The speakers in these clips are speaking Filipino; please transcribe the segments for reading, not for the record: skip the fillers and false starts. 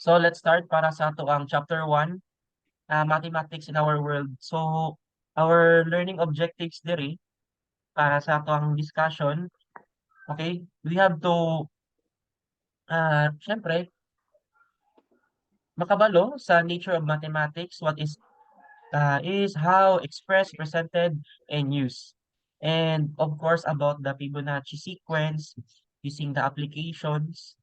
So let's start para sa ato ang chapter 1, Mathematics in our world. So our learning objectives diri para sa ato ang discussion, okay? We have to syempre makabalo sa nature of mathematics, what is how expressed, presented, and used. And of course about the Fibonacci sequence using the applications,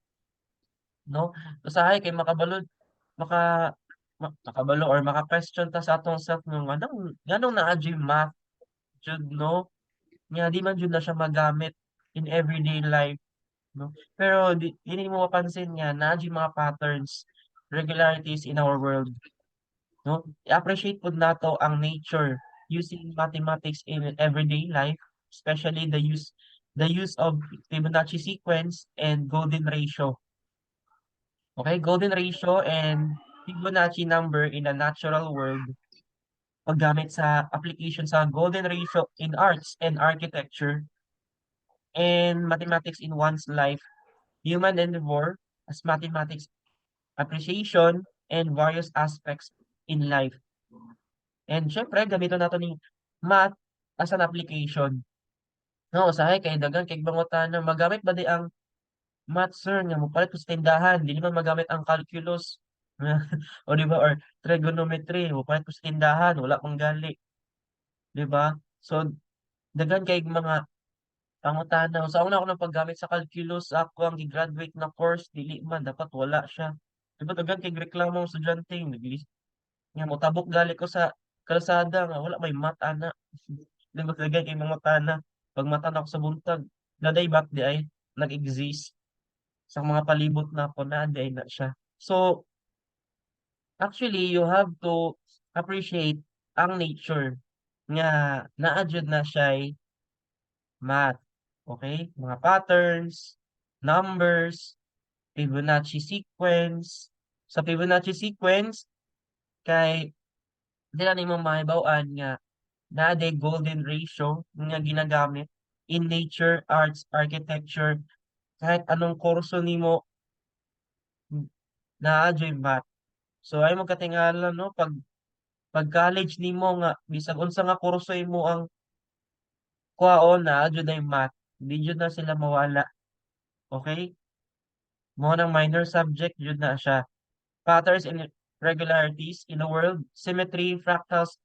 no? Usahay kay maka makabalo or maka-question ta sa atong self nga nganong naa jud math jud, no? Nga di man jud na siya magamit in everyday life, no? Pero dili mo mapansin nga naa jud mga patterns, regularities in our world, no? I-appreciate pud nato ang nature using mathematics in everyday life, especially the use of Fibonacci sequence and golden ratio. Okay, golden ratio and Fibonacci number in the natural world paggamit sa application sa golden ratio in arts and architecture and mathematics in one's life, human endeavor as mathematics appreciation and various aspects in life. And syempre, gamiton nato ni math as an application. No, usahay kay dagan kay bangutan na magamit ba di ang math sir nga mopalit ko sa tindahan, dili man magamit ang calculus. O di ba or trigonometry, mopalit ko sa tindahan, wala pang gali, di ba? So daghan kay mga pangutana. Sa una ako ng paggamit sa calculus, ako ang gi-graduate na course, dili man dapat wala siya. Di ba daghan kay reklamo ang estudyante, nga motabok gali ko sa kalsada nga wala may math ana. Di ba daghan kay mga tana pag matan ako sa buntag, naday back di ay nag-exist sa mga palibot na ako na di ay na siya. So actually, you have to appreciate ang nature nga na-adjud na siya math. Okay? Mga patterns, numbers, Fibonacci sequence. Sa Fibonacci sequence, kay dila nimo mahibaw-an nga naa golden ratio nga ginagamit in nature, arts, architecture, kahit anong kurso nimo naa math. So ay mo katingala no pag college nimo nga bisag unsa nga kurso imo ang kuhaon na jud ay math, di jud na sila mawala. Okay? Mo nang minor subject jud na siya. Patterns and regularities in the world, symmetry, fractals,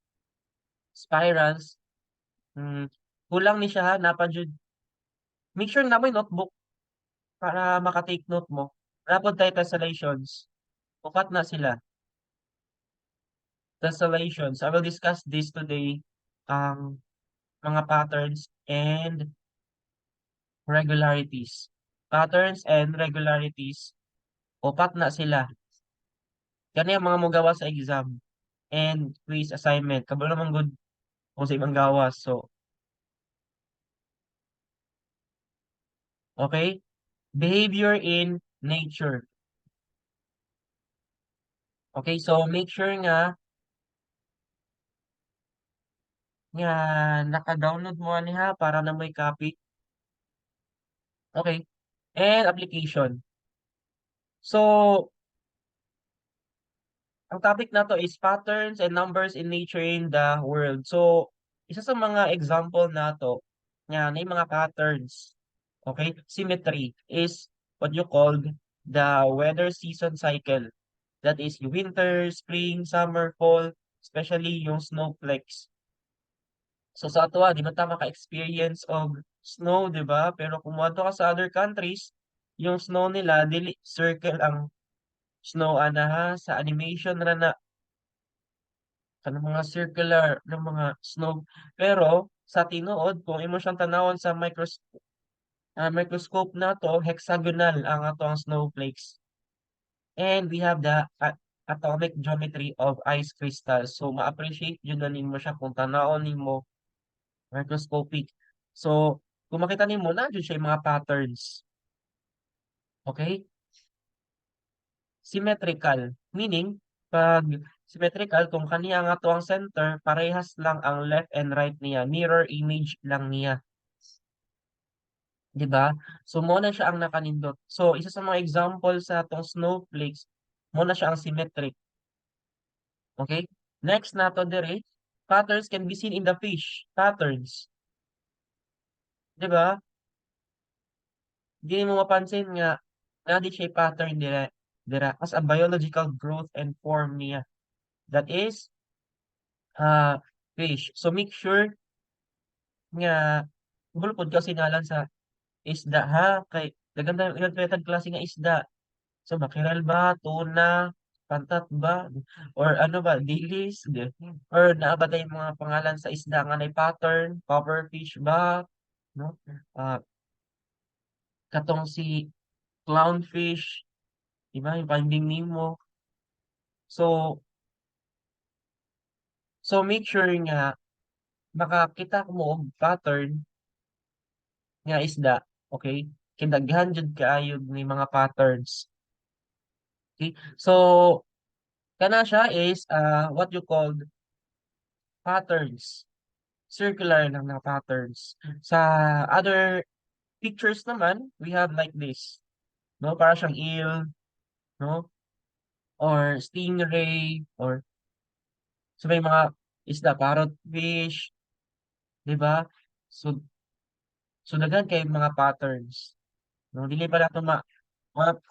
spirals. Hmm, kulang ni siya ha, napa jud. Make sure na may notebook para maka-take note mo. Rapod tayo tessellations. Upat na sila. Tessellations. I will discuss this today. Ang mga patterns and regularities. Patterns and regularities. Upat na sila. Kani ang mga magawa sa exam and quiz assignment. Kabalo naman good kung sa ibang gawas. So, okay? Behavior in nature. Okay, so make sure nga naka-download mo niya para na may copy. Okay. And application. So, ang topic na to is patterns and numbers in nature in the world. So, isa sa mga example na to, nga na yung mga patterns. Okay? Symmetry is what you called the weather season cycle. That is yung winter, spring, summer, fall, especially yung snowflakes. So sa ato, di man ta maka-experience of snow, di ba? Pero kung moadto ka sa other countries, yung snow nila, dili circle ang snow ana ha, sa animation ra na kanang mga circular ng mga snow. Pero sa tinuod, kung imo siyang tanawon sa microscope na to, hexagonal ang ato ang snowflakes. And we have the atomic geometry of ice crystals. So ma-appreciate yun na nimo siya kung tanawon nimo microscopic. So, kung makita nimo na dyan siya yung mga patterns. Okay? Symmetrical. Meaning, pag symmetrical, kung kaniya nga to ang center, parehas lang ang left and right niya. Mirror image lang niya. 'Di ba? So, mo na siya ang nakanindot. So, isa sa mga example sa tong snowflakes, mo na siya ang symmetric. Okay? Next nato dire, patterns can be seen in the fish. Patterns. Di ba? Di mo mapansin nga, na siya pattern dira as a biological growth and form niya. That is, fish. So make sure nga, bulpod kasi nalang sa isda ha, kay daghan tayo ilang klase nga isda. So mackerel ba, tuna, pantat ba, or ano ba, dilis, or naa ba tayong mga pangalan sa isda nga may pattern, pufferfish ba, no? Ah, katong si clownfish, di ba, yung Finding Nemo. So, make sure nga makakita mo og pattern nga isda, okay? Kinaghan jud kaayod ni mga patterns. Okay? So, kana siya is what you called patterns. Circular lang na patterns. Sa other pictures naman, we have like this, no? Para siyang eel, no? Or stingray, or so may mga isda, parrotfish, di ba? So, daghan kay mga patterns. No, dili pa nato mga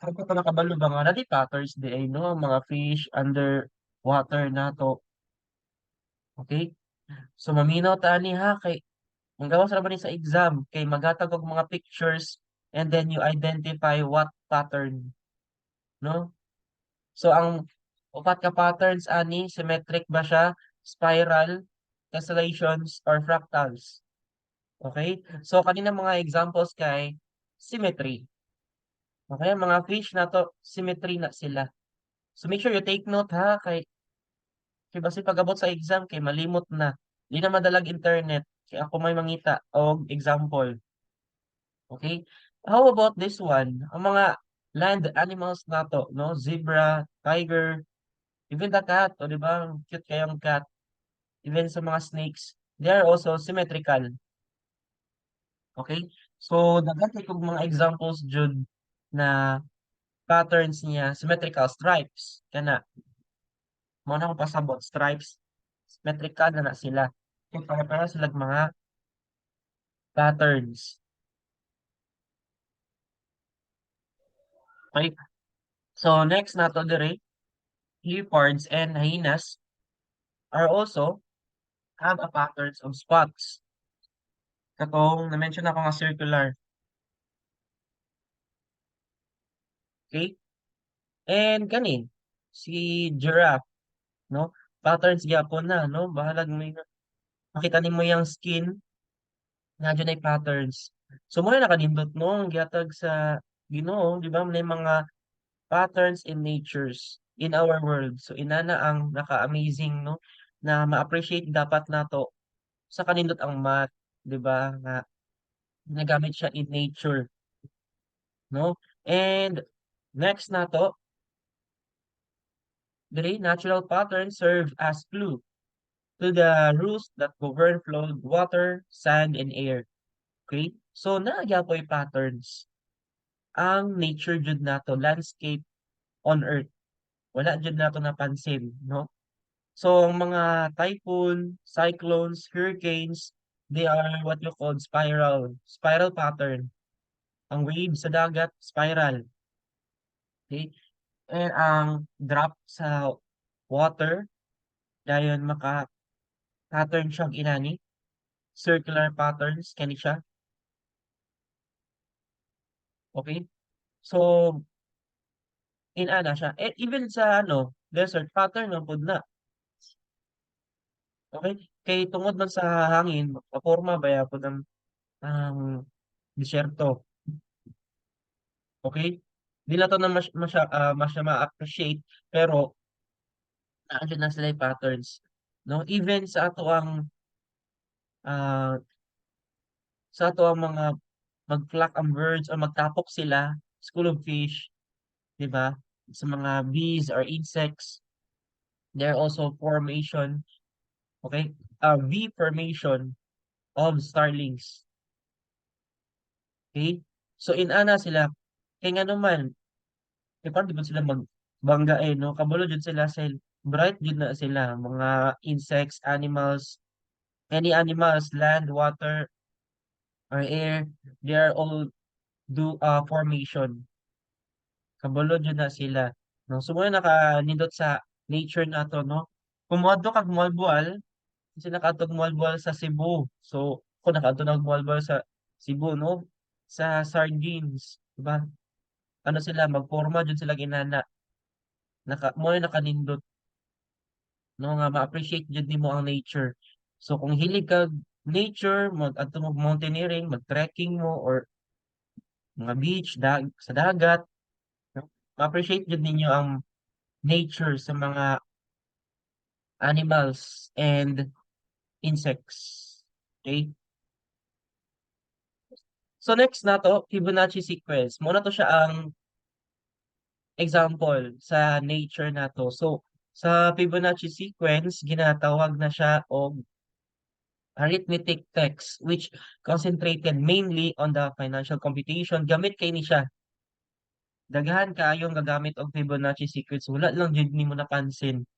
ako pa nakabalo ba nga na di patterns di ay no mga fish under water nato. Okay? So maminaw ta ani ha kay ang gawas ra ba ni sa exam kay maghatag og mga pictures and then you identify what pattern, no? So ang upat ka patterns ani symmetric ba siya, spiral, tessellations or fractals. Okay? So kanina mga examples kay symmetry. Okay, ang mga fish na to symmetry na sila. So make sure you take note ha kay basi pag-abot sa exam kay malimot na. Di na madalag internet kay ako may mangita og example. Okay? How about this one? Ang mga land animals nato, no? Zebra, tiger, even the cat, o di ba? Cute kayong cat. Even sa mga snakes, they are also symmetrical. Okay? So, daghan kay kog mga examples jud na patterns niya, symmetrical stripes. Kana, mo na ko pasabot, stripes, symmetrical na sila. Okay, para sila mga patterns. Okay? So, next nato dire, leopards and hyenas are also have a patterns of spots. Katong na-mention ako nga circular. Okay? And kanin, si giraffe, no? Patterns gyapon na, no? Bahalag may makita nimo yung skin, na dyan ay patterns. So, mo na nakanindot, no? Ang gihatag sa Ginoo, di ba? May mga patterns in natures in our world. So, inana ang naka-amazing, no? Na ma-appreciate dapat nato sa kanindot ang math, di ba? Nga nagamit siya in nature, no? And next nato, the natural patterns serve as clue to the rules that govern flow of water, sand, and air. Okay? So, naagyapoy patterns. Ang nature jud nato, landscape on Earth. Wala jud nato napansin, no? So, ang mga typhoon, cyclones, hurricanes, they are what you call spiral pattern. Ang waves sa dagat, spiral. Okay? And ang drop sa water, dayon maka-pattern siyang inani, circular patterns, kani siya. Okay? So, in-ana siya. Eh, even sa desert pattern ng pud na. Okay? Kay tungod man sa hangin, maporma ba yapon ang disyerto. Okay? Di na to na masya ma-appreciate pero naandyan na sila yung patterns. No? Even ah, sa ato ang mga mag-flock ang birds o magtapok sila, school of fish, di ba? Sa mga bees or insects, there are also formation, okay? V formation of starlings. Okay? So in ana sila kay nga naman, kay paano di ba sila banggain no kabalo jud sila sa bright jud na sila mga insects, animals, any animals, land, water, or air, they are all do formation. Kabalo jud na sila. No, sumuna nakanindot sa nature nato no. Kumuadto kag Malboal, kasi nakaadtog Malboal sa Cebu. So, ako nakaadto na Malboal sa Cebu no, sa sardines, diba? Ano sila magporma jud sila ginana. Mo na nakanindot no nga ma-appreciate jud nimo ang nature. So kung hilig kag nature, adto mo mountaineering, mag-trekking mo or mga beach, sa dagat, no? Ma-appreciate jud ninyo ang nature sa mga animals and insects. Okay? So next na to, Fibonacci sequence. Muna to siya ang example sa nature na to. So sa Fibonacci sequence, ginatawag na siya og arithmetic text which concentrated mainly on the financial computation. Gamit kay ni siya. Daghan kaayong gagamit og Fibonacci sequence. Wala lang jud nimo napansin.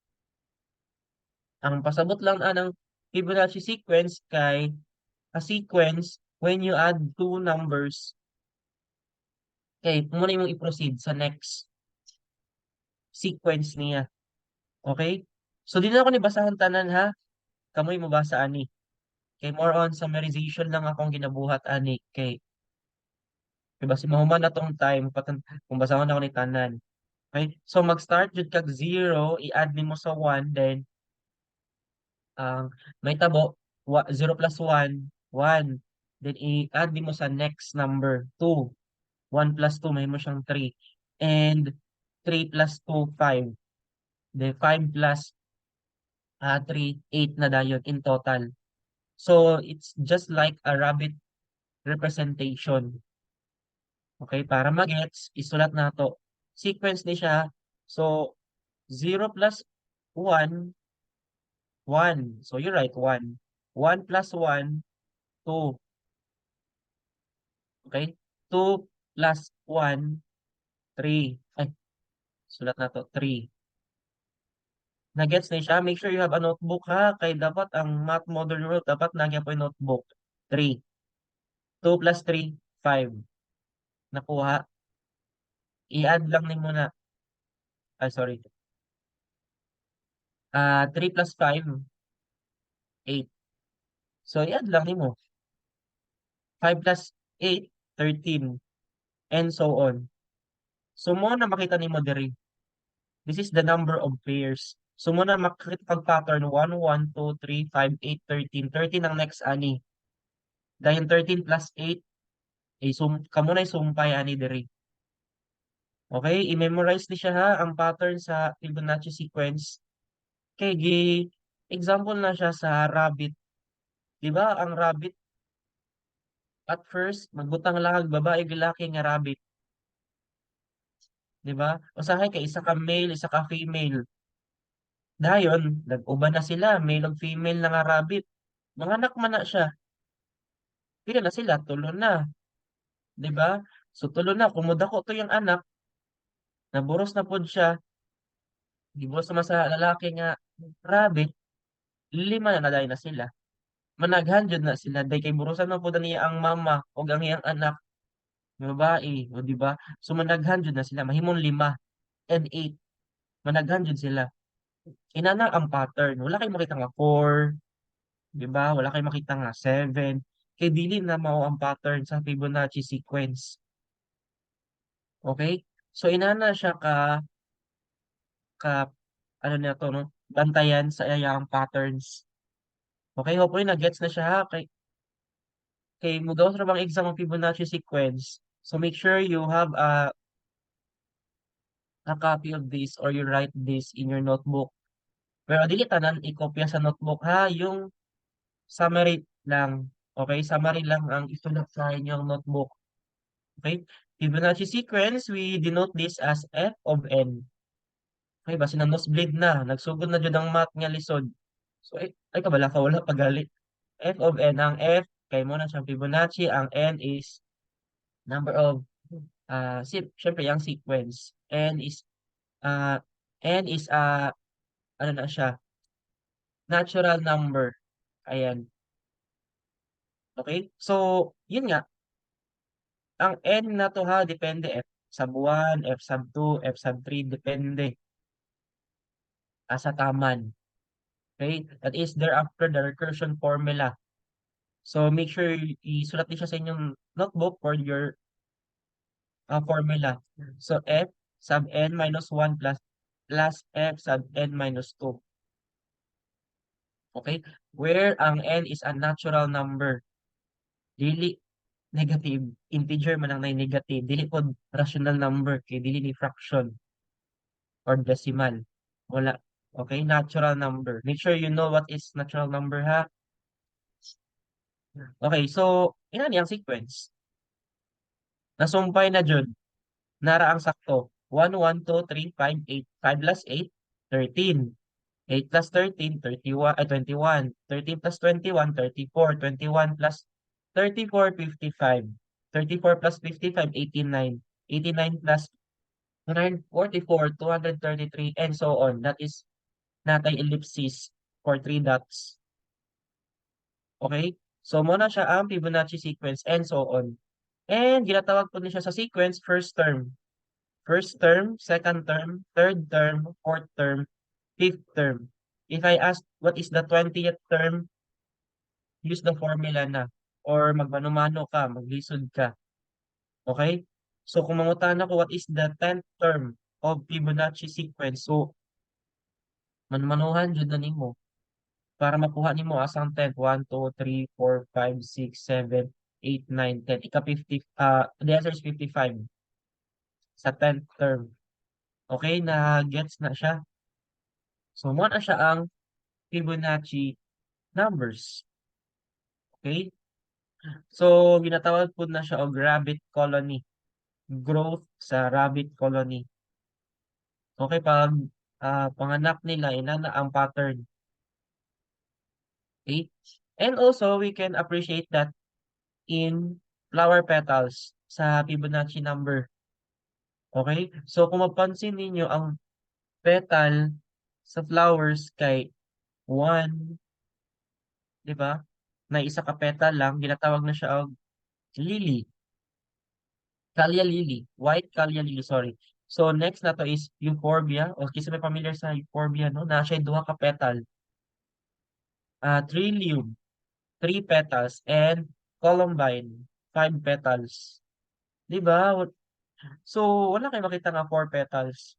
Ang pasabot lang anang Fibonacci sequence kay a sequence when you add two numbers. Okay, muna imong i-proceed sa next sequence niya. Okay? So, di na ako ni basahan tanan ha. Kamoy mo basa ani. Kay more on summarization lang akong ginabuhat ani. Kay basi mahuman na tong time kung basahon ako ni tanan. Okay? So, mag-start jud kag 0, i-add nimo sa 1, then ang may tabo 0 plus 1, 1. Then i-add nimo sa next number 2. 1 plus 2 may mo siyang 3. And 3 plus 2, 5. Then 5 plus 3, 8 na dayon in total. So, it's just like a rabbit representation. Okay, para magets, isulat na to. Sequence ni siya. So, 0 plus 1, 1. So, you write 1. 1 plus 1, 2. Okay? 2 plus 1, 3. Ay, sulat na to, 3. Nagets na siya. Make sure you have a notebook ha. Kay dapat ang math model rule, dapat nagyan po yung notebook. 3. 2 plus 3, 5. Nakuha. I-add lang ni muna. Ay, sorry. 3 plus 5, 8. So, i-add lang ni mo. 5 plus 8, 13. And so on. So, mo na makita ni mo diri. This is the number of pairs. So, mo na makita kag pattern 1, 1, 2, 3, 5, 8, 13. 13 ang next ani. Dahil 13 plus 8, kamo na sumpay ani diri. Okay, i-memorize ni siya ha ang pattern sa Fibonacci sequence. Kay example na siya sa rabbit. 'Di ba? Ang rabbit at first magbutang lang og babae ug lalaki nga rabbit, 'di ba? Usahay kay isa ka male, isa ka female. Dayon, nag-uban na sila, male ug female na nga rabbit. Manganak man na siya. Pila na sila? Tulo na, 'di ba? So tulo na, kumudako to yung anak, naburos na pod siya, giburos naman sa lalaki nga rabbit, lima na naday na sila. Managhan jud na sila day kay burusan man pud niya ang mama ug ang iyang anak nga babae, o di ba? So managhan jud na sila, mahimong 5 and 8, managhan jud sila. Inana ang pattern. Wala kay makita nga 4, di ba? Wala kay makita nga 7. Kay dili na mao ang pattern sa Fibonacci sequence. Okay? So inana siya ka ano na to no? Bantayan sa iyang patterns. Okay, hopefully na gets na siya ha. Kay mugaw sa bang exam ang Fibonacci sequence. So make sure you have a copy of this or you write this in your notebook. Pero dili tanan ikopya sa notebook ha, yung summary lang. Okay, summary lang ang isulat sa inyong notebook. Okay? Fibonacci sequence, we denote this as f of n. Okay, basi na nosebleed na, nagsugod na jud ang math nga lisod. So ay kabala ka wala pagali. F of n, ang f kay mo na siyang Fibonacci, ang n is number of syempre yung sequence. N is Ah, N is ano na siya, natural number. Ayan. Okay? So, yun nga, ang N na to ha, depende F sub 1, F sub 2, F sub 3, depende sa taman. Okay? That is thereafter the recursion formula. So, make sure isulat niyo siya sa inyong notebook for your formula. So, F sub N minus 1 plus F sub N minus 2. Okay? Where ang N is a natural number. Dili negative. Integer man ang nay negative. Dili pod rational number. Kay dili ni fraction or decimal. Wala. Okay? Natural number. Make sure you know what is natural number ha. Okay, so ina ni ang sequence. Nasumpay na jud. Nara ang sakto. 1, 1, 2, 3, 5, 8. 5 plus 8, 13. 8 plus 13, 31, 21. 13 plus 21, 34. 21 plus 34, 55. 34 plus 55, 89. 89 plus 144, 233, and so on. That is natay ellipsis for 3 dots. Okay? So, muna siya ang Fibonacci sequence and so on. And ginatawag po niya sa sequence, first term. First term, second term, third term, fourth term, fifth term. If I ask what is the 20th term, use the formula na. Or magmano-mano ka, maglisod ka. Okay? So kung mangutan ako what is the 10th term of Fibonacci sequence, so manumanuhan jud na nimo para makuha nimo asang 10, 1, 2, 3, 4, 5, 6, 7, 8, 9, 10. Ika 50, the answer is 55 sa 10th term. Okay, na gets na siya. So, mo na siya ang Fibonacci numbers. Okay? So, ginatawag po na siya og rabbit colony. Growth sa rabbit colony. Okay, pag panganak nila, inana ang pattern. Okay? And also, we can appreciate that in flower petals sa Fibonacci number. Okay? So, kung mapansin ninyo, ang petal sa flowers kay 1, di ba? Na isa ka petal lang, ginatawag na siya og lily. Calia lily. White Calia lily, sorry. So, next na to is euphorbia. O, kasi may familiar sa euphorbia, no? Na siya duha ka petal. Trillium, 3 petals. And columbine, 5 petals. Di ba? So, wala kayo makita nga 4 petals.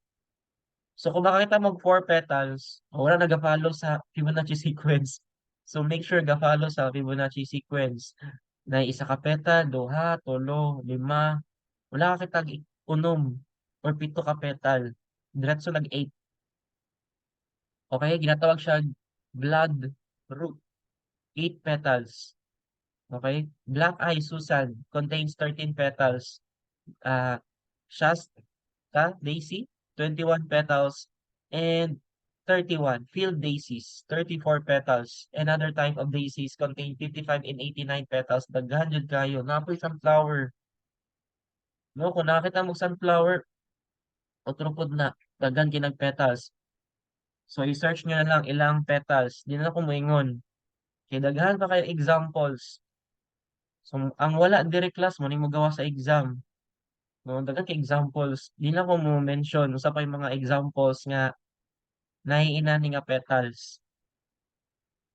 So, kung makakita mo 4 petals, wala nag-follow sa Fibonacci sequence. So, make sure ga-follow sa Fibonacci sequence. Na isa ka petal, duha, tulo, lima. Wala ka kitag unom or 7 ka petal. Diretso nag-8. Okay, ginatawag siya blood root. 8 petals. Okay? Black Eye Susan contains 13 petals. Uh, Shasta Daisy, 21 petals. And 31. Field daisies, 34 petals. Another type of daisies contain 55 and 89 petals. Daghan jud kayo. Napoy sunflower. No, kung nakita mo sunflower, utrupod na. Daghan kinag petals. So, i-search nyo na lang ilang petals. Di na ako moingon. Kaya daghan pa kayo examples. So, ang wala dire class mo, ni mo gawa sa exam. No, daghan kay examples. Di na ko mo mention. Usa pa yung mga examples nga naiina ni nga petals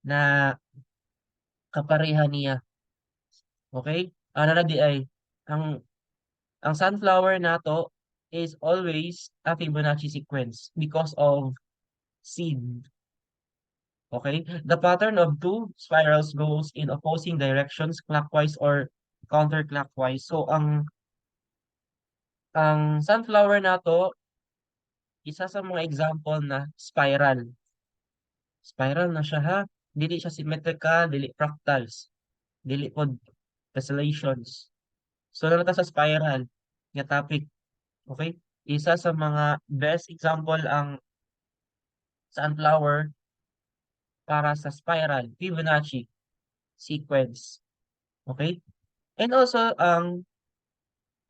na kapareha niya. Okay? Ano na di ay, ang ang sunflower nato is always a Fibonacci sequence because of seed. Okay? The pattern of two spirals goes in opposing directions, clockwise or counterclockwise. So, ang sunflower nato, isa sa mga example na spiral. Spiral na siya ha. Dili siya symmetrical, dili fractals, dili pod tessellations. So, nalata sa spiral nga topic. Okay? Isa sa mga best example ang sunflower para sa spiral, Fibonacci sequence. Okay? And also, ang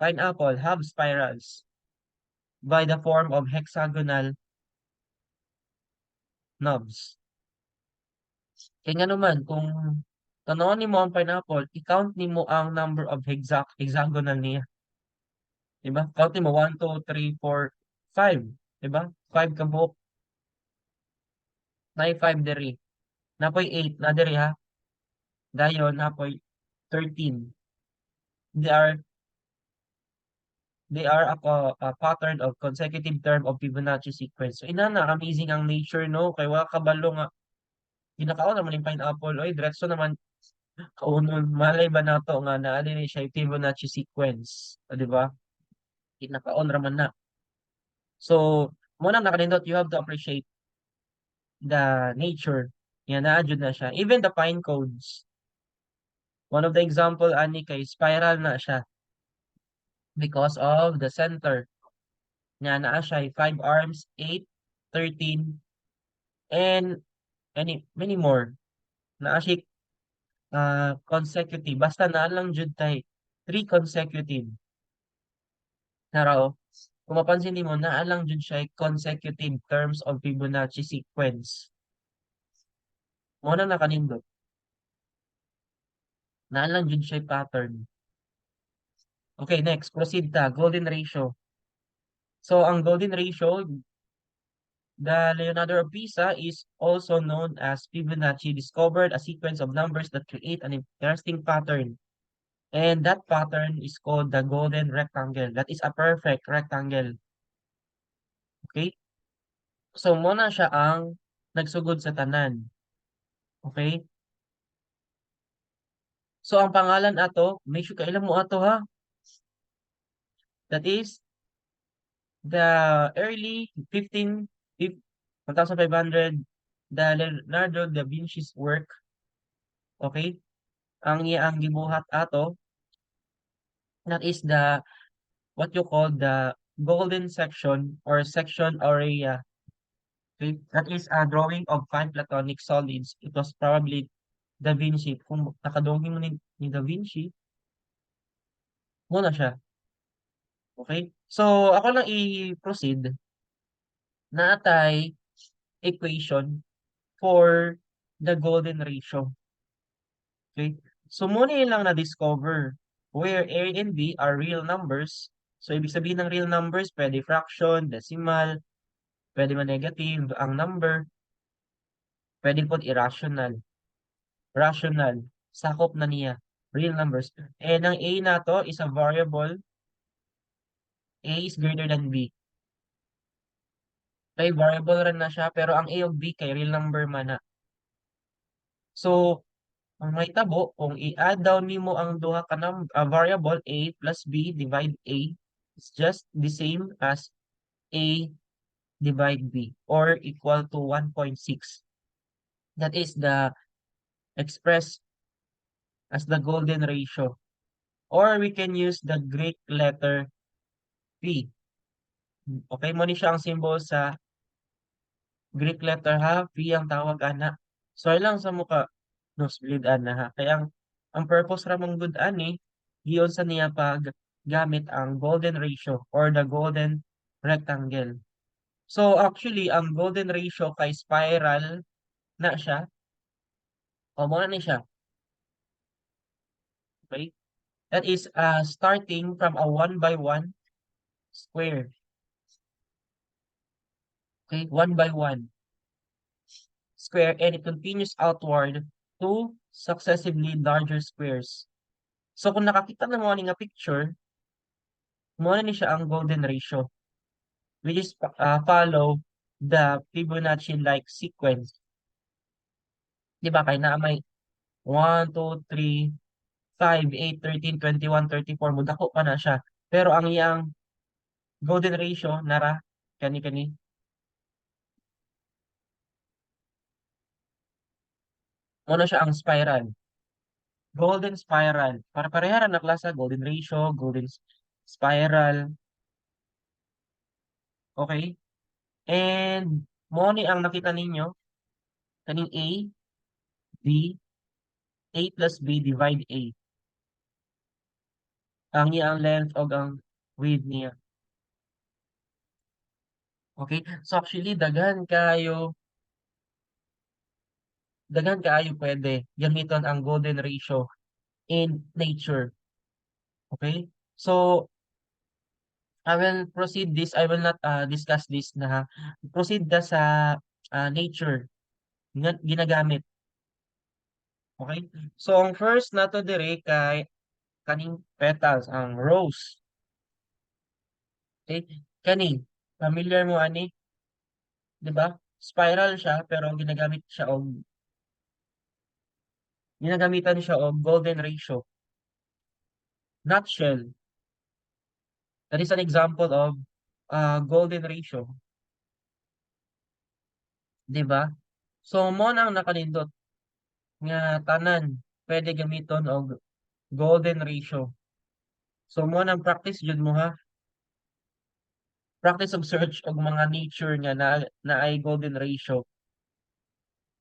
pineapple have spirals. by the form of hexagonal knobs. Kaya nga naman, kung tanawin nimo ang pineapple, i-count nimo ang number of hexagonal niya. Diba? Count nimo 1, 2, 3, 4, 5. Diba? 5 ka buok. Nay 5 diri. Napoy 8 na diri ha. Dayon napoy 13. They are they are a pattern of consecutive term of Fibonacci sequence. So inana amazing ang nature no kay wa kabalo nga ginakaon naman yung pineapple oy diretso naman kaunon malay ba nato nga naa din siya yung Fibonacci sequence, di ba? Kinakaon raman na. So muna nakanindot you have to appreciate the nature. Yan na jud na siya. Even the pine cones. One of the example ani kay spiral na siya because of the center. Nga naa siya 5 arms, 8, 13, and many more. Naa siya consecutive. Basta na lang jud tay 3 consecutive. Naraw. Kung mapansin mo, naa lang jud siya consecutive terms of Fibonacci sequence. Mo na nakanindot. Naa lang jud siya pattern. Okay, next. Proceed ta. Golden ratio. So, ang golden ratio, the Leonardo of Pisa is also known as Fibonacci discovered a sequence of numbers that create an interesting pattern. And that pattern is called the golden rectangle. That is a perfect rectangle. Okay? So, muna siya ang nagsugod sa tanan. Okay? So, ang pangalan ato, make sure kailan mo ato ha. That is the early 1500, the Leonardo da Vinci's work. Okay? Ang iyang gibuhat ato, that is the what you call the golden section or section area. Okay? That is a drawing of 5 platonic solids. It was probably Da Vinci. Kung nakadrawing mo ni Da Vinci, muna siya. Okay? So, ako lang i-proceed na atay equation for the golden ratio. Okay? So, muna yun lang na-discover where A and B are real numbers. So, ibig sabihin ng real numbers, pwede fraction, decimal, pwede man negative ang number, pwede po irrational. Rational, sakop na niya, real numbers. And ang A na to is a variable, A is greater than B. Kay variable rin na siya, pero ang A of B kay real number man na. So, ang may tabo, kung i-add down nimo ang duha ka variable, A plus B divide A, is just the same as A divide B, or equal to 1.6. That is the expressed as the golden ratio. Or we can use the Greek letter P. Okay, mo ni siya ang symbol sa Greek letter ha, P ang tawag ana. So lang sa muka nosebleed ana ha. Kaya ang purpose ramang good ani giyon sa niya pag gamit ang golden ratio or the golden rectangle. So actually ang golden ratio kay spiral na siya. O mo na ni siya. Okay? That is starting from a 1 by 1 square. Okay? 1 by 1 square, and it continues outward to successively larger squares. So kung nakakita na mo nga picture, mo na ni siya ang golden ratio, which is follow the Fibonacci-like sequence. Di ba? Kaya na may 1, 2, 3, 5, 8, 13, 21, 34, mudako pa na siya. Pero ang iyang golden ratio, nara, kani-kani, mo na siya ang spiral. Golden spiral. Para pareha na klasa, golden ratio, golden spiral. Okay? And mo ni ang nakita ninyo, kaning A, B, A plus B divide A. Ang iyang length o ang width niya. Okay? So actually daghan kaayo pwede gamiton ang golden ratio in nature. Okay? So I will not discuss this na proceed ka sa nature nga ginagamit. Okay? So ang first nato dire kay kaning petals, ang rose. Okay? Kani, familiar mo ani, 'di ba? Spiral siya pero ginagamitan siya og golden ratio, nutshell. That is an example of golden ratio, 'di ba? So mo nang nakanindot nga tanan pwede gamiton og golden ratio. So mo nang practice jud mo ha. Practice og search og mga nature nga na ay golden ratio.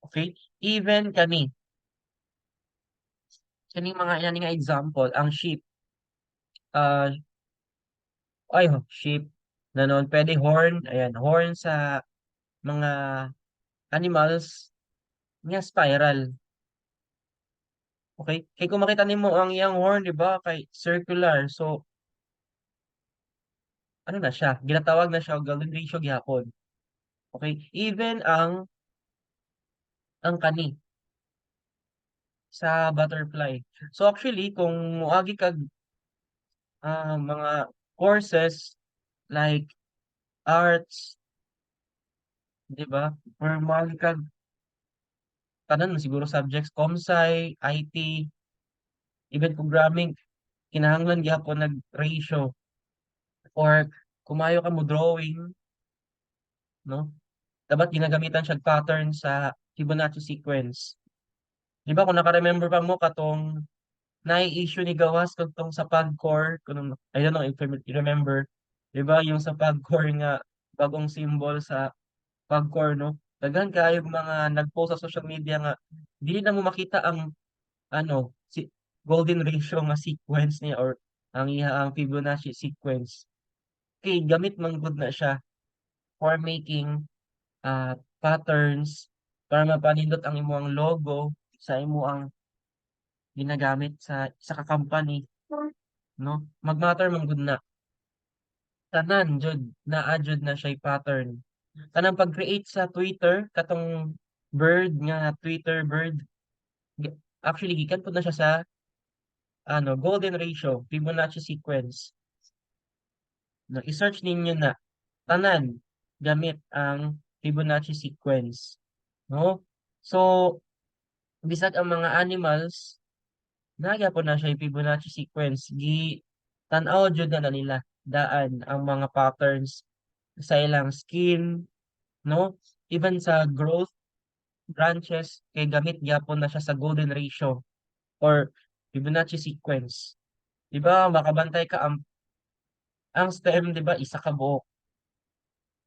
Okay? Even kaning mga yan nga example, ang sheep, ah sheep, nanon, pwede horn, ayan, horn sa mga animals nga spiral. Okay? Kay kung makita nimo ang iyang horn, di ba, kay circular. So, ano na siya? Ginatawag na siya og golden ratio gyapon. Okay? Even ang kani sa butterfly. So actually, kung moagi kag mga courses like arts, di ba? Or moagi kag tanan mo siguro subjects, ComSci, IT, even programming, kinahanglan gyapon nag-ratio or kumayo ka mo drawing, no? Dapat ginagamitan siya pattern sa Fibonacci sequence. Di ba kung naka-remember pa mo katong issue ni Gawas kagtong sa PAGCOR, kung I don't know if you remember, di ba yung sa PAGCOR nga bagong symbol sa PAGCOR, no? Daghan kaayo mga nag-post sa social media nga dili na mo makita ang si golden ratio nga sequence niya or ang Fibonacci sequence. Okay, gamit man gud na siya for making patterns para mapanindot ang imuang logo sa imuang ginagamit sa ka-company, no? Mag-matter man gud na. Tanan jud naa jud na siya pattern. Kanang pag-create sa Twitter katong bird nga Twitter bird, actually gikan pud na siya sa golden ratio, Fibonacci sequence. No, i-search ninyo na tanan gamit ang Fibonacci sequence, no? So, bisag ang mga animals, nagyapon na siya yung Fibonacci sequence. Tan-aw jud na nila daan ang mga patterns sa ilang skin, no? Even sa growth branches, kay gamit gyapon na siya sa golden ratio or Fibonacci sequence. Di ba, makabantay ka ang stem, di ba, isa ka buok.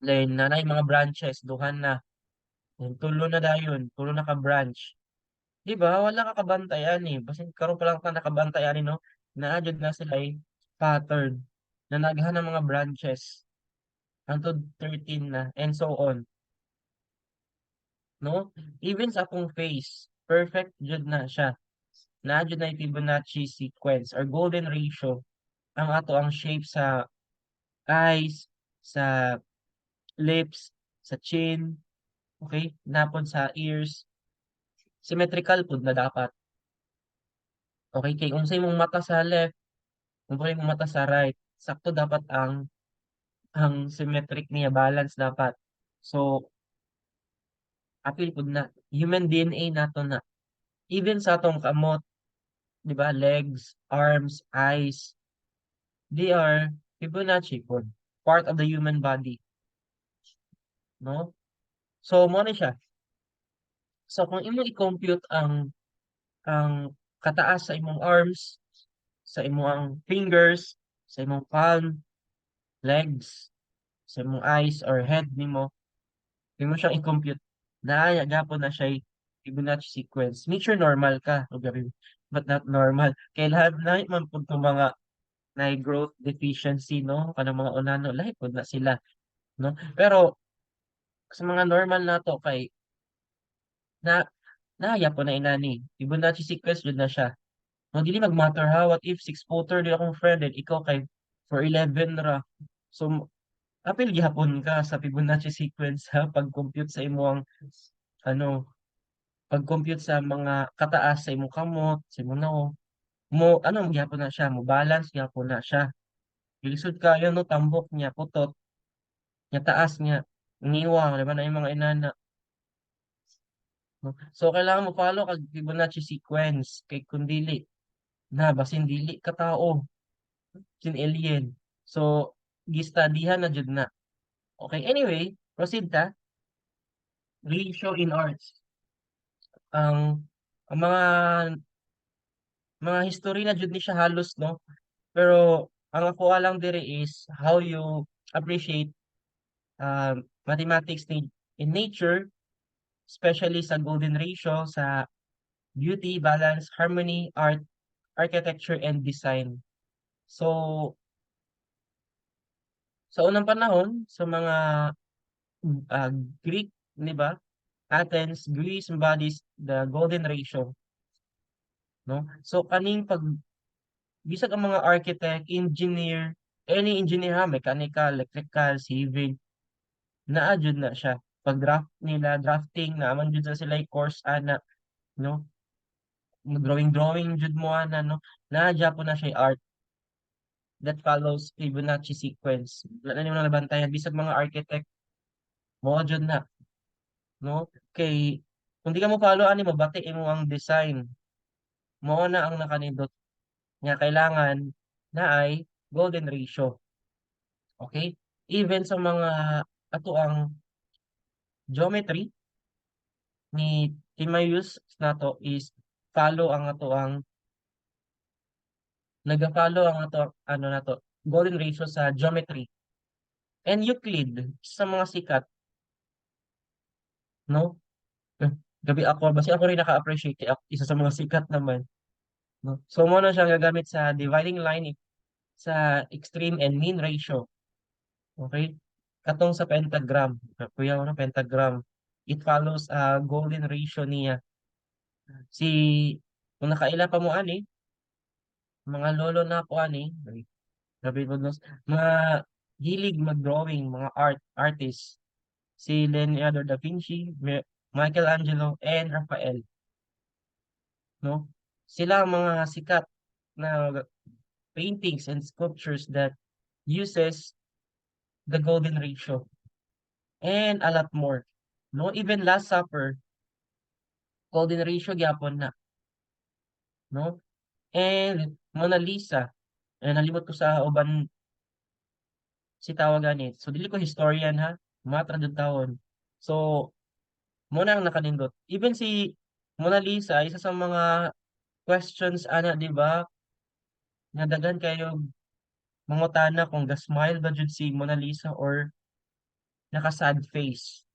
Then, nanay mga branches, duhan na. Then, tulo na dayon, tulo na ka branch. Di ba, wala ka kabantayan eh. Basin karon pa lang ka nakabantayan no? Naadjud na sila pattern na naghan ng mga branches hangtod 13 na and so on, no? Even sa akong face, perfect jud na siya. Naadjud na yung Fibonacci sequence or golden ratio ang ato ang shape sa eyes, sa lips, sa chin, okay? Napod sa ears, symmetrical pud na dapat. Okay, kay unsay mong mata sa left, unsay mong mata sa right, sakto dapat ang symmetric niya, balance dapat. So, apil pud na human DNA nato na. Even sa atong kamot, di ba, legs, arms, eyes, they are Fibonacci pod, part of the human body, no? So, mo ni siya. So, kung imo i-compute ang kataas sa imong arms, sa imong fingers, sa imong palm, legs, sa imong eyes or head nimo, mo siyang i-compute. Naaya gapon na siya Fibonacci sequence. Make sure normal ka. O gabi, but not normal. Kaya lahat na man po itong mga na growth deficiency, no? Kanang mga unano, lahat po na sila. no? Pero sa mga normal na to kay na nahaya po na inani. Fibonacci sequence jud na siya. No, dili mag-matter ha, what if six footer di akong friend and ikaw kay for 11 ra. So apil gihapon ka sa Fibonacci sequence ha pag-compute sa imong ano, pag-compute sa mga kataas sa imong kamot, sa imong noo. Ano gihapon na siya, mo balance gihapon na siya. Ilisod kayo no tambok niya putot, niya taas niya niwa, di ba na yung mga inana. No? So kailangan mo follow kag Fibonacci sequence kay kun dili na basin dili ka tao, sin alien. So gistudyhan na jud na. Okay, anyway, proceed ta. Ratio in arts. Ang mga history na jud ni siya halos no. Pero ang ako alang dire is how you appreciate mathematics in nature, especially sa golden ratio sa beauty, balance, harmony, art, architecture, and design. So, sa unang panahon, sa mga uh, Greek, di ba? Athens, Greece embodies the golden ratio, no? So, kaning pag bisag ang mga architect, engineer, any engineer ha, mechanical, electrical, civil, naadjud na siya. Pag draft nila, drafting, naaman jud sa sila course ana, no? Drawing jud mo ana, no? Naadya po na siya art that follows Fibonacci sequence. Wala na nimo nabantayan bisag mga architect mo jud na, no? Kay kung di ka mo follow ani mabati imo ang design. Mo na ang nakanindot nga kailangan na ay golden ratio. Okay? Even sa mga ato ang geometry ni Timaeus nato is follow ang ato ang nag-follow ang ato ano nato golden ratio sa geometry. And Euclid sa mga sikat, no? Eh, Gabi ako, basi ako rin naka-appreciate kay isa sa mga sikat naman, no? So mo na siya gagamit sa dividing line sa extreme and mean ratio, okay? Katong sa pentagram, kuya ano pentagram, it follows a golden ratio niya. Si kung nakaila pa mo ani, mga lolo na po ani, ay, grabe po nos, mga hilig mag-drawing, mga artists, si Leonardo da Vinci, Michelangelo, and Raphael, no? Sila ang mga sikat na paintings and sculptures that uses the golden ratio and a lot more. No, even Last Supper, golden ratio gyapon na, no? And Mona Lisa, nalimot ko sa uban si tawagan. So dili ko historian ha, matra jud taon. So muna ang nakanindot. Even si Mona Lisa, isa sa mga questions ana, di ba? Nga daghan kayo mangutana kung ga-smile ba jud si Mona Lisa or naka-sad face.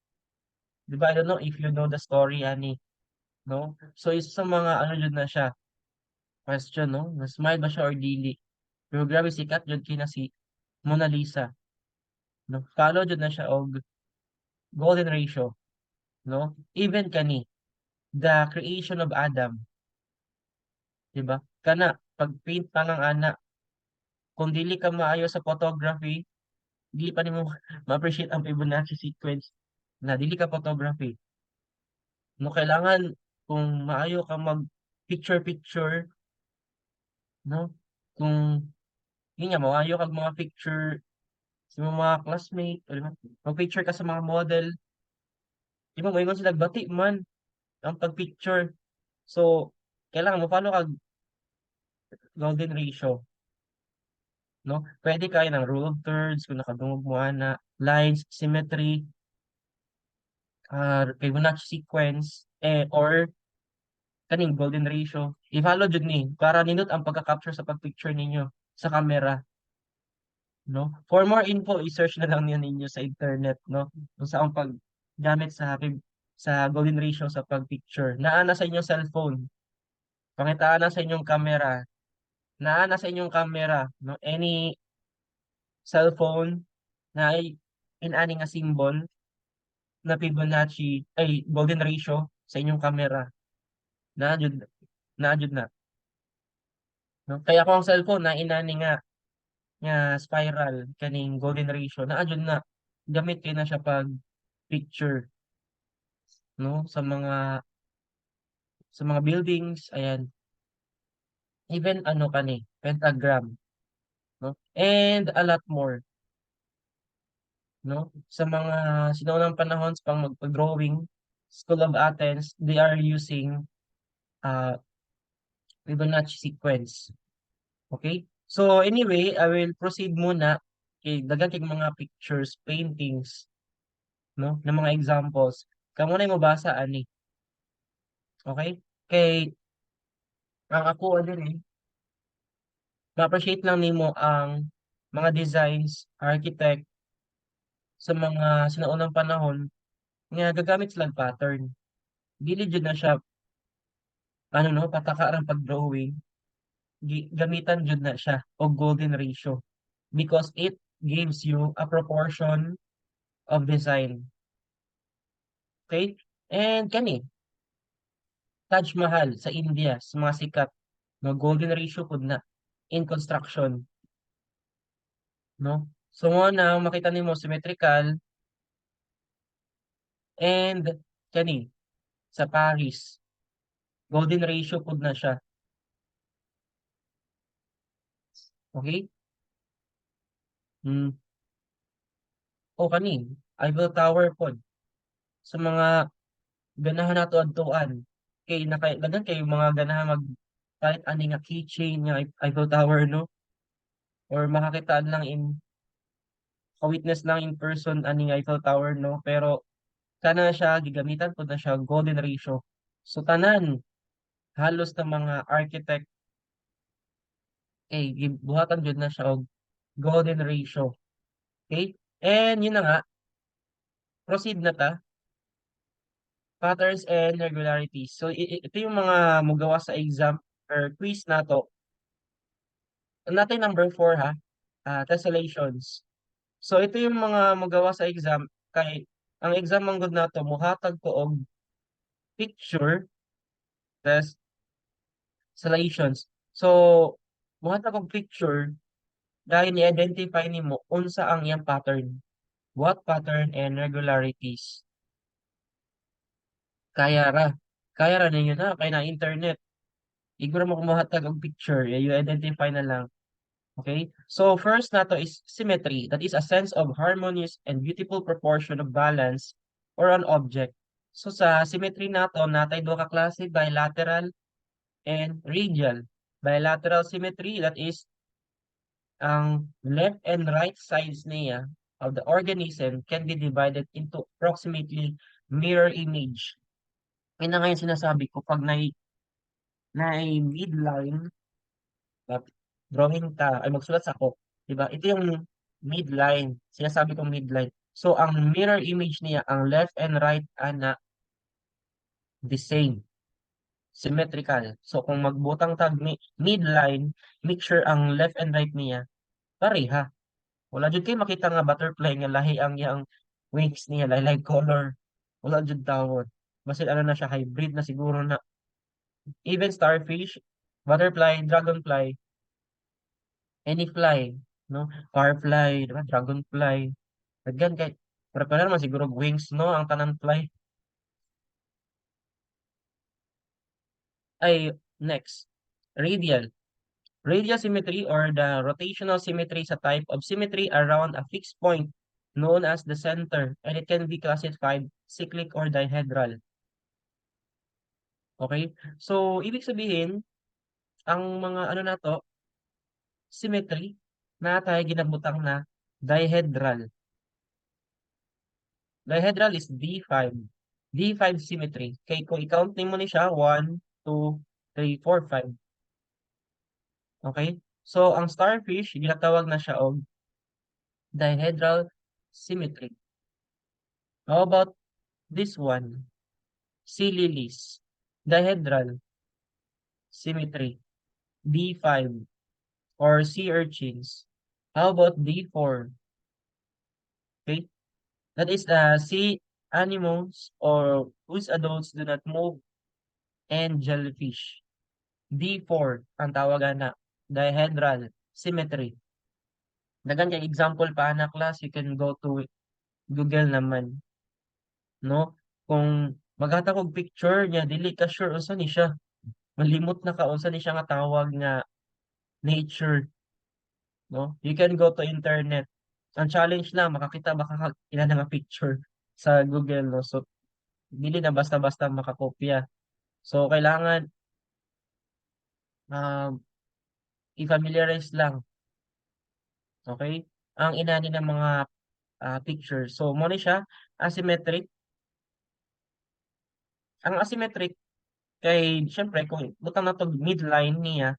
Di ba? I don't know if you know the story ani, no? So isa sa mga ano jud na siya, question, no? Na-smile ba siya or dili? Pero grabe sikat jud kina si Mona Lisa, no? Follow jud na siya og golden ratio, no? Even kani the creation of Adam, di ba? Kana pag paint pa ng ana, kung dili ka maayo sa photography, dili pa nimo ma-appreciate ang Fibonacci sequence na dili ka photography. No, kailangan kung maayo ka mag picture, no? Kung yun nga, maayo kag mga picture sa mga classmate, o di ba? Mag-picture ka sa mga model, di ba, moingon sila bati man ang pag-picture. So, kailangan mo follow kag golden ratio, no? Pwede kayo ng rule of thirds kung nakadungog mo ana, lines, symmetry, Fibonacci sequence, or kaning golden ratio. I-follow jud ni para nindot ang pagka-capture sa pag-picture ninyo sa camera, no? For more info, i-search na lang niyo ninyo sa internet, no? Kung saan paggamit sa golden ratio sa pag-picture. Naa na sa inyong cellphone. Pangitaan na sa inyong camera. Naa na sa inyong camera, no? Any cellphone na in-ani nga symbol na Fibonacci ay golden ratio sa inyong camera. Naadjud naadjud na. No? Kaya kung ang cellphone na inani nga spiral kaning golden ratio naadjud na gamit kay na siya pag picture no sa mga buildings ayan even ano kani pentagram no and a lot more no sa mga sinaunang panahon sa pang magpa-drawing School of Athens they are using uh Fibonacci sequence. Okay? So anyway, I will proceed muna kay daghan kay mga pictures, paintings, no, ng mga examples. Kamo na mabasa ani. Okay? Kay ang ako din ma-appreciate lang nimo ang mga designs, architect sa mga sinaunang panahon nga gagamit sila og pattern. Dili jud na siya ano no, pataka ra pag-drawing. Gamitan jud na siya og golden ratio because it gives you a proportion of design. Okay? And kani, Taj Mahal sa India, sa mga sikat, no, golden ratio pud na in construction, no? So mo na makita nimo symmetrical and kani sa Paris, golden ratio pud na siya. Okay? Hmm. O kani, Eiffel Tower pod sa mga ganahan nato adtuan kay dagan kay mga ganahan mag kahit ani nga keychain nga Eiffel Tower no or makakitaan lang ka-witness lang in person ani nga Eiffel Tower no pero kana siya gigamitan po na siya golden ratio. So tanan halos na mga architect gibuhatan jud na siya og golden ratio. Okay? And yun na nga, proceed na ta. Patterns and regularities. So ito yung mga mugawa sa exam or quiz nato. Natin number 4 ha. Tessellations. So ito yung mga mugawa sa exam kay ang exam manggod nato muhatag ko og picture tessellations. So muhatag og picture dahil i-identify nimo unsa ang iyang pattern. What pattern and regularities? Kaya ra. Kaya ra ninyo na kay na internet. Iguro mo kumuhatag og picture, you identify na lang. Okay? So first nato is symmetry. That is a sense of harmonious and beautiful proportion of balance or an object. So sa symmetry nato natay duha ka klase, bilateral and radial. Bilateral symmetry that is ang left and right sides niya of the organism can be divided into approximately mirror image. Yun na nga yung sinasabi ko, pag nai midline, drawing ta, ay magsulat sa ako, diba? Ito yung midline, sinasabi kong midline. So, ang mirror image niya, ang left and right, ana, the same, symmetrical. So, kung magbutang tag midline, make sure ang left and right niya, pareha. Wala jud kay makita nga butterfly nga lahi ang yang wings niya, lahi color. Wala jud tawon. Basin ano na siya, hybrid na siguro na. Even starfish, butterfly, dragonfly, any fly, no? Firefly, diba? Dragonfly. Daghan kay para naman siguro wings, no? Ang tanan fly. Ay, next. Radial. Radial symmetry or the rotational symmetry is a type of symmetry around a fixed point known as the center and it can be classified cyclic or dihedral. Okay? So, ibig sabihin, ang mga ano na to, symmetry, na tayo ginabutang na dihedral. Dihedral is D5. D5 symmetry. Kay kung i-count mo ni siya, 1, 2, 3, 4, 5. Okay? So, ang starfish, ginatawag na siya og dihedral symmetry. How about this one? Sea lilies. Dihedral symmetry. D5 or sea urchins. How about D4? Okay? That is the sea animals or whose adults do not move, and jellyfish. D4 ang tawagan na dihedral symmetry. Dagan kay example pa na class, you can go to Google naman, no? Kung maghatag og picture niya, dili ka sure unsa ni siya. Malimot na ka unsa ni siya nga tawag nga nature, no? You can go to internet. Ang challenge na makakita baka ila nga picture sa Google, no? So dili na basta-basta makakopya. So kailangan um i-familiarize lang, okay? Ang inani ng mga picture. So mo ni siya asymmetric. Ang asymmetric kay syempre kung butang na to midline niya,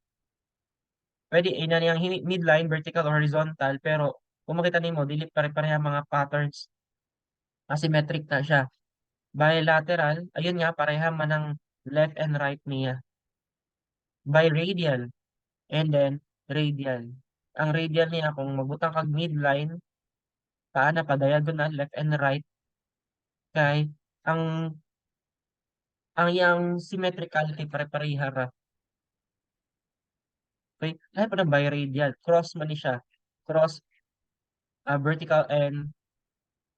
pwede ina niyang midline vertical or horizontal, pero kung makita nimo dili pare-pareha mga patterns, asymmetric na siya. Bilateral, ayun nga pareha man ang left and right niya. Biradial and then radial. Ang radial niya kung magbutang kag midline, paana pa diagonal left and right kay ang yang symmetricality pare-pareha ra. Okay? Lahat pa ng biradial. Cross man ni siya. Cross, vertical and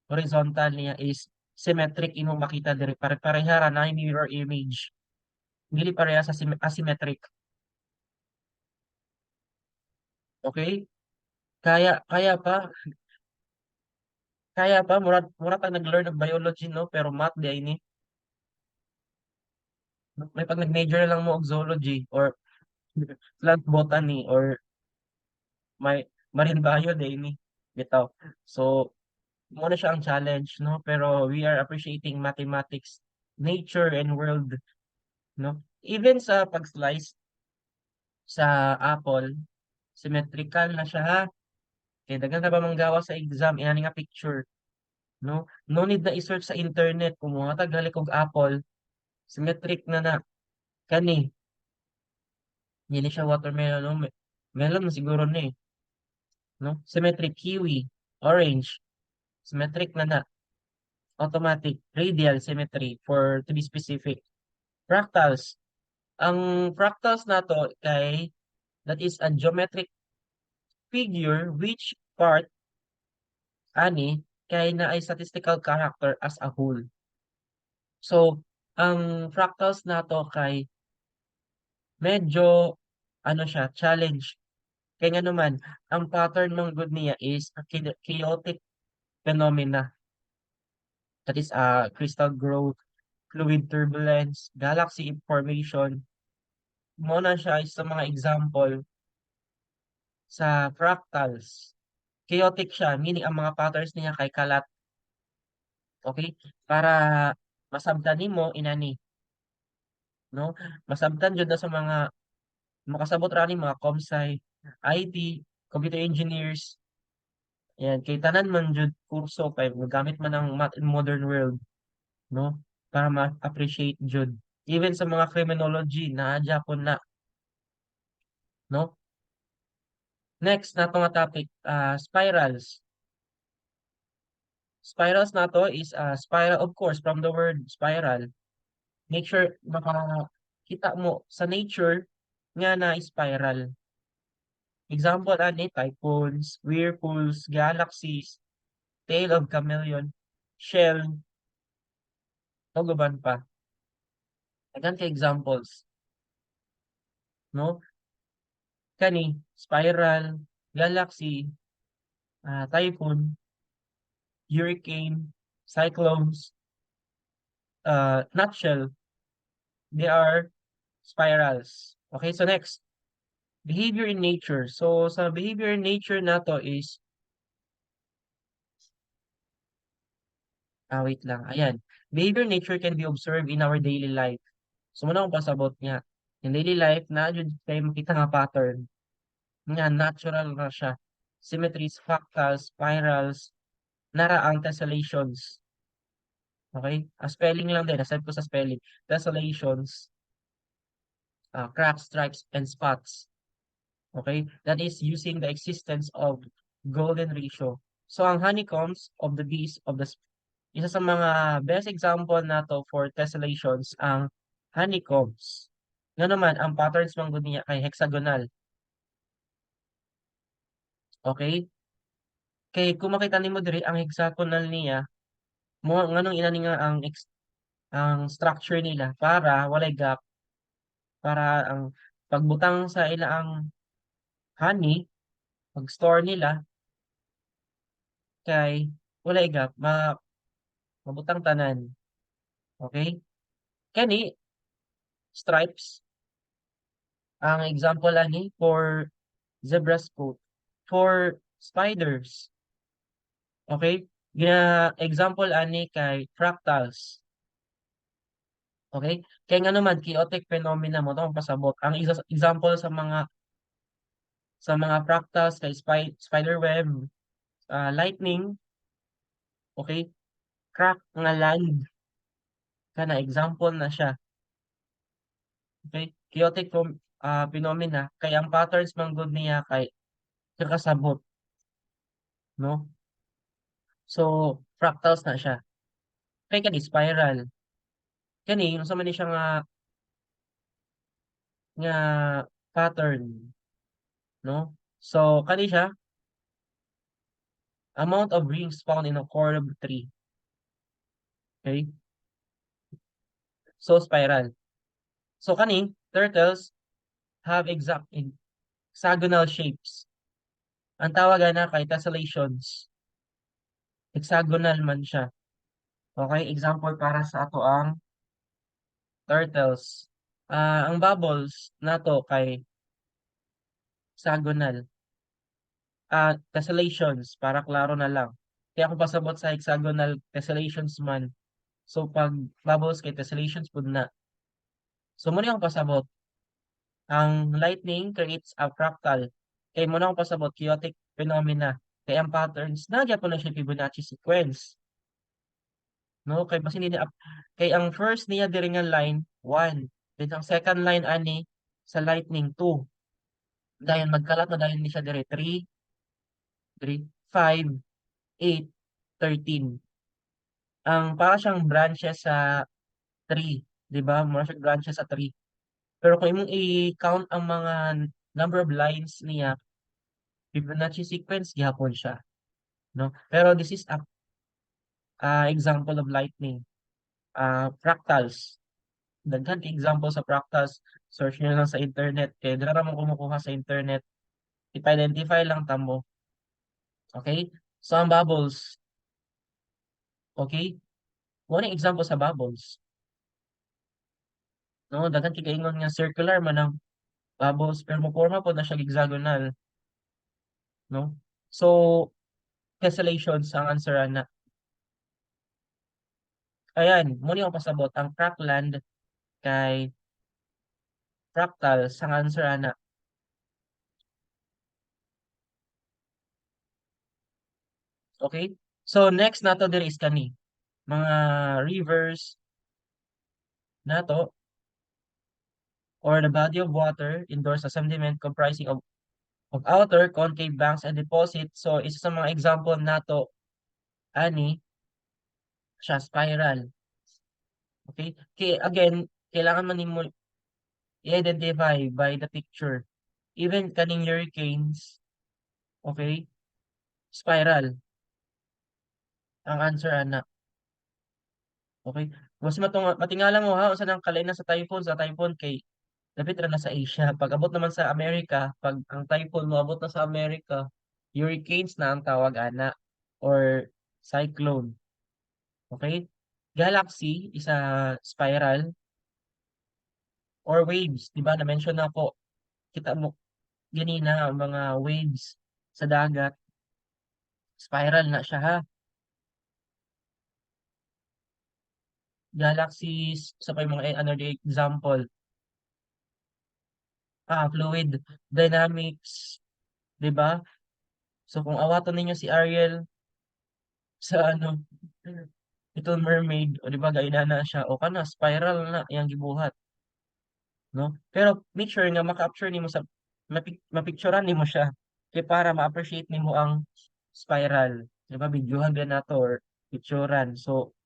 horizontal niya is symmetric imong makita diri. Pare-pareha ra na mirror image. Dili pareha sa asymmetric. Okay? Kaya pa murag pag nag-learn of biology, no, pero math di ay ni. May pag nag-major na lang mo og zoology or plant botany or may marine bio di ni bitaw. So mo na siya ang challenge, no, pero we are appreciating mathematics, nature and world, no. Even sa pag-slice sa apple, symmetrical na siya ha. Kaya daghan na ba manggawa sa exam ina nga picture, no? No need na i-search sa internet kung mga taghalik og apple, symmetric na na kani. Dili siya watermelon, no? Melon na siguro ni, no? Symmetric kiwi, orange, symmetric na na. Automatic, radial symmetry for to be specific. Fractals. Ang fractals na to kay that is a geometric figure which part ani kay na ay statistical character as a whole. So, ang fractals na to kay medyo ano siya, challenge. Kaya nga naman, ang pattern ng good niya is a chaotic phenomena. That is crystal growth, fluid turbulence, galaxy formation. Muna siya is sa mga example sa fractals. Chaotic siya, meaning ang mga patterns niya kay kalat. Okay? Para masabtan nimo inani, no? Masabtan jud na sa mga makasabot ra ni mga comsci, IT, computer engineers. Yan, kay tanan man jud kurso kay magamit man ang math in modern world, no? Para ma-appreciate jud. Even sa mga criminology na Japon na, no? Next na nga topic, spirals. Spirals na to is spiral, of course, from the word spiral. Make sure makakita mo sa nature nga na spiral. Example ani typhoons, whirlpools, galaxies, tail of chameleon, shell, o guban pa. Dagan ka examples, no? Kani, spiral, galaxy, typhoon, hurricane, cyclones, nutshell, they are spirals. Okay, so next, behavior in nature. So sa behavior in nature na to is, wait lang, ayan. Behavior in nature can be observed in our daily life. So muna akong pasabot nga. In daily life, na dyan tayo makita nga pattern. Nga, natural na siya. Symmetries, fractals, spirals, nara ang tessellations. Okay? Spelling lang din. Aside ko sa spelling. Tessellations, cracks, stripes, and spots. Okay? That is using the existence of golden ratio. So, ang honeycombs of the bees of the Isa sa mga best example nato for tessellations ang honeycombs. Nga naman, ang patterns man gud niya kay hexagonal. Okay? Kay kung makita nimo diri ang hexagonal niya, mo nganong inani nga ang structure nila para walay gap, para ang pagbutang sa ilaang honey, pag-store nila kay walay gap, mabutang tanan. Okay? Kani stripes ang example ani for zebra's coat. For spiders, okay? Example ani kay fractals. Okay? Kaya nga naman, chaotic phenomena mo itong pasabot. Ang example sa mga fractals kay spider web, lightning, okay? Crack nga land, kana example na siya. Okay? Chaotic phenomena, kaya ang patterns man gud niya kay kakasabot, no? So, fractals na siya. Kay kani spiral. Kani, unsa man ni siya nga pattern, no? So, kani siya, amount of rings found in a core of tree. Okay? So, spiral. So, kani, turtles have hexagonal shapes. Ang tawagan na kay tessellations. Hexagonal man siya. Okay? Example para sa ato ang turtles. Ang bubbles nato kay hexagonal. Tessellations, para klaro na lang. Kaya kung pasabot sa hexagonal tessellations man, so pag bubbles kay tessellations pud na. So muna yung pasabot. Ang lightning creates a fractal. Kay muna yung pasabot, chaotic phenomena. Kay ang patterns, nagya po na siya Fibonacci sequence. No? Kay ang first niya diri nga line, 1. Then ang second line ani sa lightning, 2. Dahil magkalat na dahil ni siya dire, 3, 5, 8, 13. Ang para siyang branches sa tree, 'di ba? Mura siyang branches sa tree. Pero kung imong i-count ang mga number of lines niya, Fibonacci sequence gihapon siya, no? Pero this is a example of lightning. Fractals. Daghan kay example sa fractals. Search niyo lang sa internet. Kaya dira ra mo kumukuha sa internet. Ipa-identify lang tamo. Okay? So ang bubbles, okay? One example sa bubbles. No, daghan kay kaingon nga circular man ang bubbles pero moporma po na siya hexagonal, no? So, tessellations ang answer na. Ayan, muna yung pasabot ang crackland kay fractal sa answer ana. Okay? So next nato diri is kani mga rivers nato or the body of water indoors a sediment comprising of outer concave banks and deposits. So isa sa mga example nato ani siya spiral. Okay? Again, kailangan man nimo i-identify by the picture. Even kaning hurricanes, okay? Spiral ang answer ana. Okay? Mas matingala mo ha, usa nang kalay na sa typhoon kay dapit ra na sa Asia. Pag abot naman sa Amerika, pag ang typhoon moabot na sa Amerika, hurricanes na ang tawag ana or cyclone. Okay? Galaxy isa spiral or waves, di ba? Na-mention na po, kita mo ganina ang mga waves sa dagat, spiral na siya ha. Galaxies, sa pa yung mga another example, fluid dynamics, di ba? So kung awaton ninyo si Ariel sa Little Mermaid, o di ba gaina na siya, o kana spiral na yang gibuhat, no? Pero make sure nga ma-capture nimo sa mapicturean nimo siya kay para ma-appreciate nimo ang spiral, di ba? Videohan din nato or picturan. So,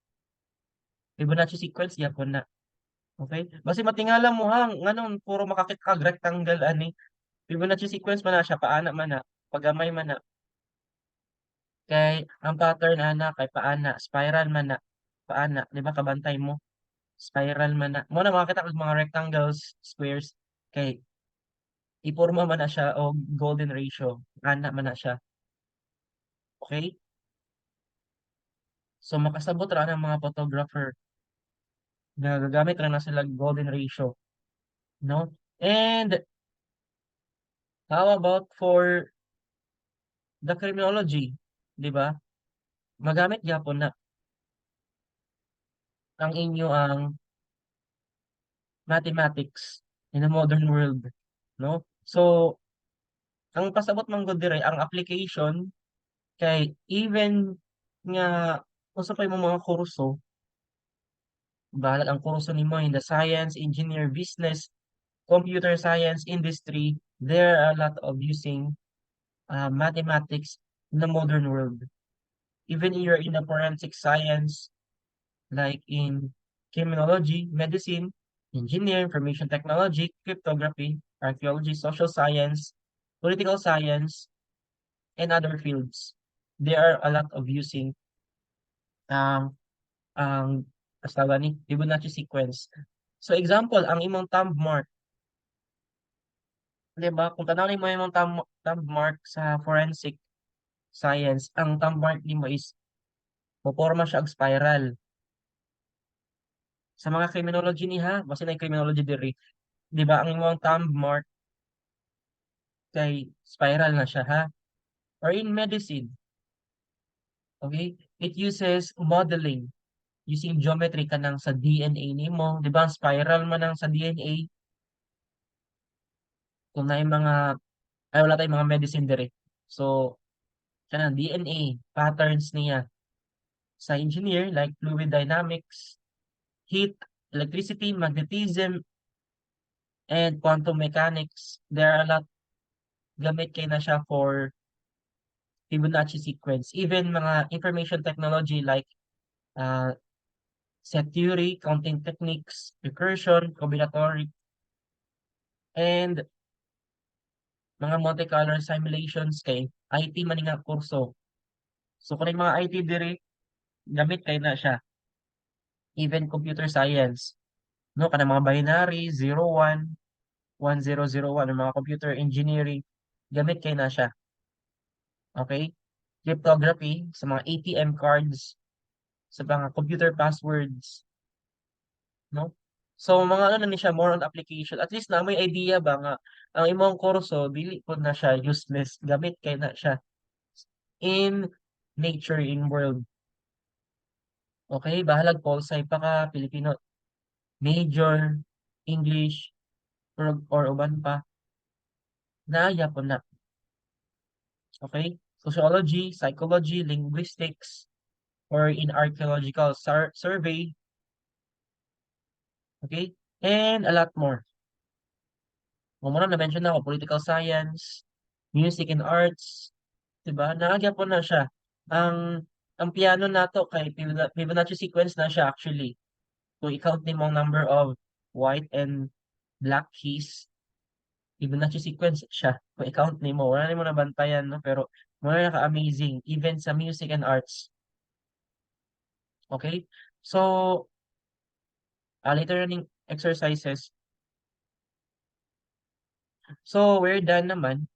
Fibonacci sequence, yapon na. Okay? Basi matingala mo ha, nganon, puro makakit kag rectangle ani. Fibonacci sequence man na siya, paana man na, pagamay man na. Kay, ang pattern ana, kay paana, spiral man na, paana, di ba kabantay mo? Spiral man na. Mo na makakita kag mga rectangles, squares, kay, iporma man na siya o golden ratio. Ana man na siya. Okay? So, makasabot ra ng mga photographer na gagamit lang na sila golden ratio. No? And, how about for the criminology? Di ba? Magamit gyapon na ang inyo ang mathematics in a modern world, no? So, ang pasabot man gud dire ang application kay even nga usa pa yung mga kurso, bahala ang kurso nimo in the science, engineer, business, computer science, industry, there are a lot of using mathematics in the modern world. Even you're in the forensic science, like in criminology, medicine, engineer, information technology, cryptography, archaeology, social science, political science, and other fields. There are a lot of using um, ang asawa ni Fibonacci sequence. So example, ang imong thumb mark, 'di ba? Kung tanawin mo imong thumb mark sa forensic science, ang thumb mark nimo is moporma siya og spiral. Sa mga criminology niha, basta na criminology diri, 'di ba? Ang imong thumb mark kay spiral na siya ha. Or in medicine, okay? It uses modeling using geometry kanang sa DNA nimo, 'di ba? Spiral man ang sa DNA kung na mga ay wala tayong mga medicine dire. So, kanang DNA patterns niya sa engineer like fluid dynamics, heat, electricity, magnetism, and quantum mechanics. There are a lot gamit kay na siya for Fibonacci sequence. Even mga information technology like uh, set theory, counting techniques, recursion, combinatory, and mga Monte Carlo simulations kay IT man nga kurso. So kung mga IT diri gamit kay na siya. Even computer science, no kanang mga binary, 01, 1001, ang mga computer engineering, gamit kay na siya. Okay? Cryptography sa mga ATM cards, sa mga computer passwords, no? So mga ano na ni siya more on application. At least na may idea ba nga ang imong kurso dili pod na siya useless, gamit kay na siya in nature in world. Okay, bahalag pol-sci pa ka, Filipino major, English, or uban pa, naaya po na. Okay? Sociology, psychology, linguistics, or in archaeological survey, okay? And a lot more. Kung muna na-mention na ako, political science, music and arts, diba? Naagya po na siya. Ang piano nato kay Fibonacci sequence na siya actually. Kung i-count mo ang number of white and black keys, Fibonacci sequence siya. Kung i-count mo, wala mo nabantayan, no? Pero wala ka-amazing, even sa music and arts. Okay? So, later running exercises. So, we're done naman.